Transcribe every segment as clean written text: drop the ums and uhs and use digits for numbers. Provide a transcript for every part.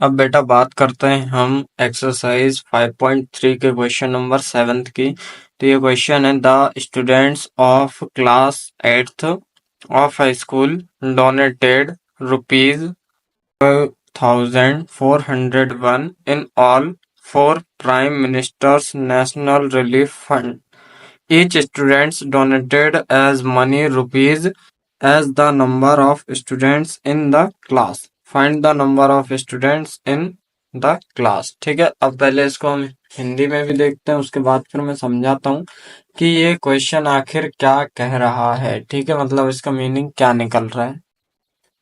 अब बेटा बात करते हैं हम एक्सरसाइज 5.3 के क्वेश्चन नंबर 7 की। तो ये क्वेश्चन है, the students of class 8th of high school donated ₹12,401 in all for Prime Minister's National Relief Fund. Each student donated as many rupees as the number of students in the class. Find the number of students in the class. ठीक है, अब पहले इसको हम हिंदी में भी देखते हैं, उसके बाद फिर मैं समझाता हूँ कि ये क्वेश्चन आखिर क्या कह रहा है। ठीक है, मतलब इसका मीनिंग क्या निकल रहा है।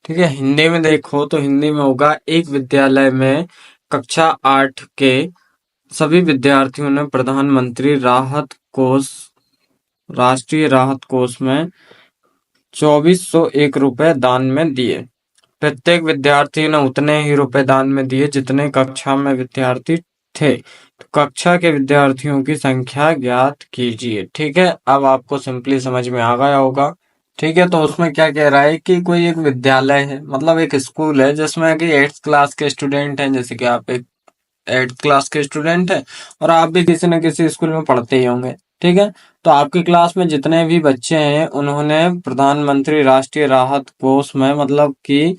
ठीक है, हिंदी में देखो तो हिंदी में होगा, एक विद्यालय में कक्षा 8 के सभी विद्यार्थियों ने प्रधानमंत्री राहत कोष राष्ट्रीय राहत कोष में 2401 रुपए दान में दिए। प्रत्येक विद्यार्थी ने उतने ही रुपए दान में दिए जितने कक्षा में विद्यार्थी थे। तो कक्षा के विद्यार्थियों की संख्या ज्ञात कीजिए। ठीक है, अब आपको सिंपली समझ में आ गया होगा। ठीक है, तो उसमें क्या कह रहा है कि कोई एक विद्यालय है, मतलब एक स्कूल है जिसमें कि 8th क्लास के स्टूडेंट हैं। जैसे कि आप एक 8th क्लास के स्टूडेंट हैं और आप भी किसी न किसी स्कूल में पढ़ते ही होंगे। ठीक है, तो आपकी क्लास में जितने भी बच्चे हैं उन्होंने प्रधानमंत्री राष्ट्रीय राहत कोष में, मतलब कि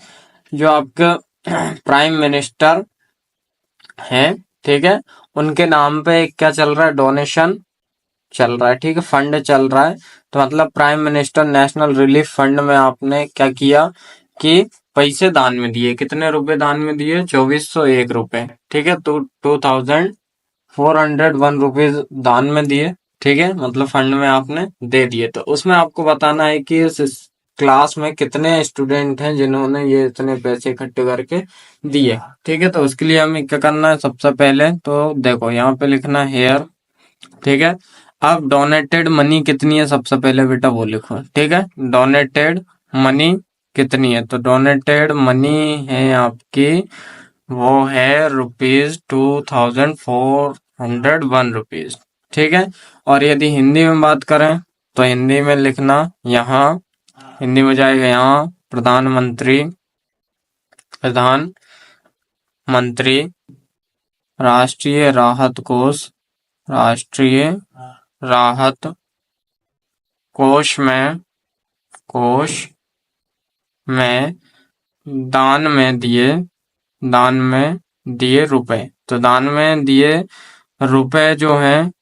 जो आपका प्राइम मिनिस्टर हैं, ठीक है, उनके नाम पे क्या चल रहा है, डोनेशन चल रहा है। ठीक है, फंड चल रहा है। तो मतलब prime minister national relief fund में आपने क्या किया कि पैसे दान में दिए। कितने रुपए दान में दिए? 2401 रुपए। ठीक है, तो 2401 रुपीज दान में दिए। ठीक है, मतलब फंड में आपने दे दिए। तो उसमें आपको बताना है कि इस क्लास में कितने स्टूडेंट हैं जिन्होंने ये इतने पैसे इकट्ठे करके दिए। ठीक है, तो उसके लिए हमें क्या करना है, सबसे पहले तो देखो यहाँ पे लिखना है हेयर। ठीक है, अब डोनेटेड मनी कितनी है, सबसे पहले बेटा वो लिखो। ठीक है, डोनेटेड मनी कितनी है, तो डोनेटेड मनी है आपकी, वो है ₹2401 रुपीज। ठीक है, और यदि हिंदी में बात करें तो हिंदी में लिखना यहाँ, हिंदी में जाएगा यहाँ प्रधानमंत्री राष्ट्रीय राहत कोष, राष्ट्रीय राहत कोष में दान में दिए रुपए। तो दान में दिए रुपए जो हैं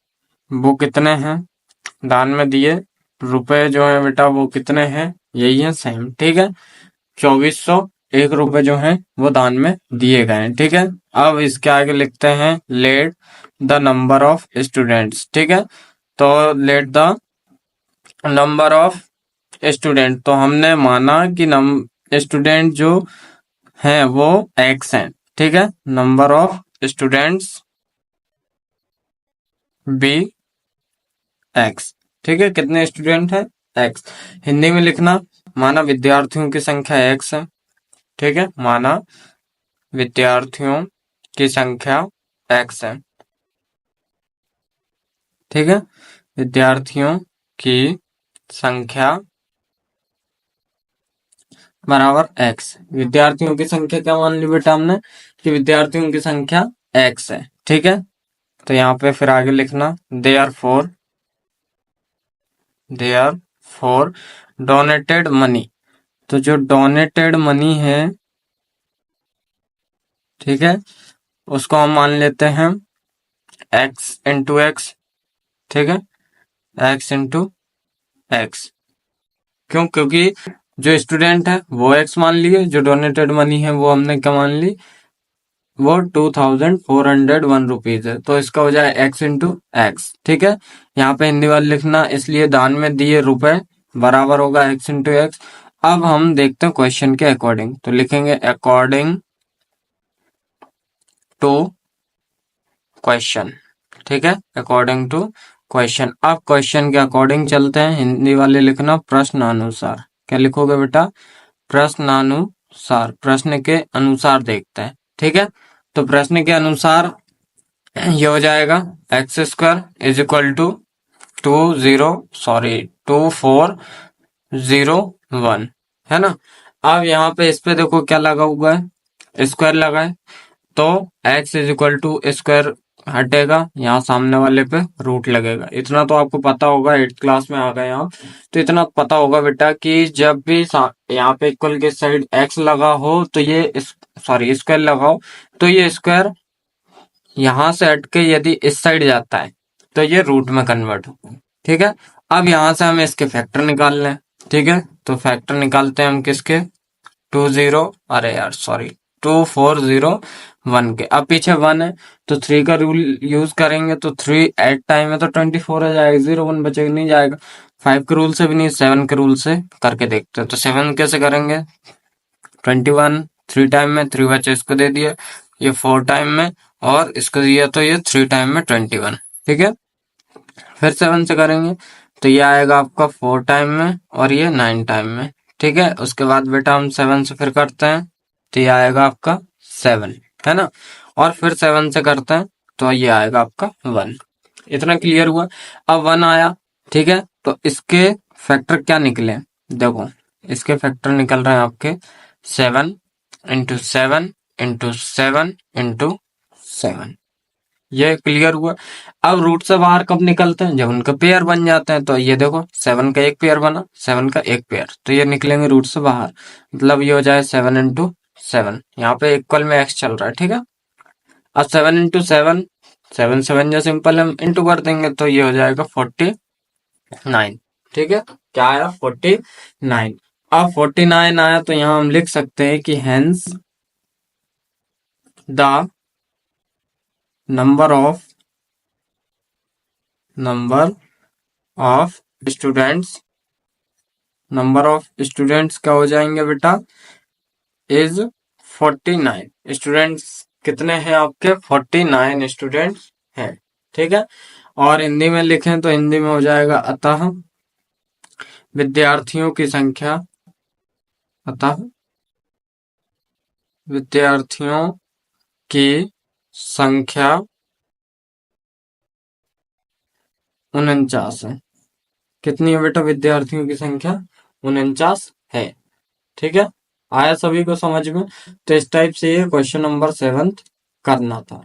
वो कितने हैं, दान में दिए रुपए जो है बेटा वो कितने हैं, यही है सेम। ठीक है, 2401 रुपए जो हैं वो दान में दिए गए हैं। ठीक है, अब इसके आगे लिखते हैं let the number of students. ठीक है, तो let the number of student, तो हमने माना कि स्टूडेंट जो हैं वो x हैं। ठीक है, number of students B x। ठीक है, कितने स्टूडेंट हैं, x। हिंदी में लिखना, माना विद्यार्थियों की संख्या x है। ठीक है, माना विद्यार्थियों की संख्या x है। ठीक है, विद्यार्थियों की संख्या बराबर x। विद्यार्थियों की संख्या क्या मान ली बेटा हमने, कि विद्यार्थियों की संख्या x है। ठीक है, तो यहाँ पे फिर आगे लिखना देयरफॉर डोनेटेड मनी। तो जो डोनेटेड मनी है, ठीक है, उसको हम मान लेते हैं x इंटू एक्स। ठीक है, x इंटू एक्स। क्यों? क्योंकि जो स्टूडेंट है वो x मान लिए, जो डोनेटेड मनी है वो हमने क्या मान ली, वो 2401 रुपीज है। तो इसका हो जाए x इंटू एक्स। ठीक है, यहाँ पे हिंदी वाले लिखना, इसलिए दान में दिए रुपए बराबर होगा x इंटू एक्स। अब हम देखते हैं क्वेश्चन के अकॉर्डिंग, तो लिखेंगे अकॉर्डिंग टू क्वेश्चन। ठीक है, अकॉर्डिंग टू क्वेश्चन। अब क्वेश्चन के अकॉर्डिंग चलते हैं, हिंदी वाले लिखना प्रश्नानुसार। क्या लिखोगे बेटा, प्रश्नानुसार, प्रश्न के अनुसार देखते हैं। ठीक है, तो प्रश्न के अनुसार ये हो जाएगा x square is equal to 2401, है ना। अब यहाँ पे इस पे देखो क्या लगा हुआ है, स्क्वायर लगा है। तो x is equal to square हटेगा, यहाँ सामने वाले पे रूट लगेगा। इतना तो आपको पता होगा, 8th क्लास में आ गए आप, तो इतना पता होगा बेटा कि जब भी यहाँ पे इक्वल के साइड x लगा हो तो ये सॉरी स्क्वायर लगाओ तो ये स्क्वायर यहाँ से हट के यदि इस साइड जाता है तो ये रूट में कन्वर्ट होगा। ठीक है, अब यहाँ से हमें इसके फैक्टर निकालने हैं। ठीक है, तो फैक्टर निकालते हैं हम किसके, 20, अरे यार सॉरी 2401 के। अब पीछे 1 है तो 3 का रूल यूज करेंगे, तो 3 8 टाइम है तो 24 आ जाएगा, 0 1 बचेगा नहीं जाएगा। 5 के रूल से भी नहीं, 7 के रूल से करके देखते हैं। तो 7 कैसे करेंगे, 21 3 टाइम में, 3 बचे इसको दे दिया, ये 4 टाइम में और इसको दिया तो ये 3 टाइम में 21। ठीक है, फिर 7 से करेंगे तो ये आएगा आपका 4 टाइम में और ये 9 टाइम में। ठीक है, उसके बाद बेटा हम 7 से फिर करते हैं तो ये आएगा आपका 7, है ना, और फिर 7 से करते हैं तो ये आएगा आपका 1। इतना क्लियर हुआ। अब 1 आया, ठीक है, तो इसके फैक्टर क्या निकले, देखो इसके फैक्टर निकल रहे हैं आपके 7 इंटू 7 इंटू 7 इंटू 7। ये क्लियर हुआ। अब रूट से बाहर कब निकलते हैं, जब उनका पेयर बन जाते हैं। तो ये देखो 7 का एक पेयर बना, 7 का एक पेयर, तो ये निकलेंगे रूट से बाहर, मतलब ये हो जाए 7 इंटू 7। यहाँ पे इक्वल में x चल रहा है। ठीक है, अब 7 इंटू 7, 7 7 जो सिंपल हम इंटू कर देंगे तो ये हो जाएगा 49। ठीक है, क्या आया 49। अब 49 आया तो यहाँ हम लिख सकते हैं कि hence the number of students, number of students क्या हो जाएंगे बेटा, इज 49। स्टूडेंट्स कितने हैं आपके, 49 स्टूडेंट्स हैं। ठीक है, और हिंदी में लिखें तो हिंदी में हो जाएगा अतः विद्यार्थियों की संख्या, अतः विद्यार्थियों की संख्या 49 है। कितनी है बेटा विद्यार्थियों की संख्या, 49 है। ठीक है, आया सभी को समझ में। तो इस टाइप से ये क्वेश्चन नंबर 7 करना था।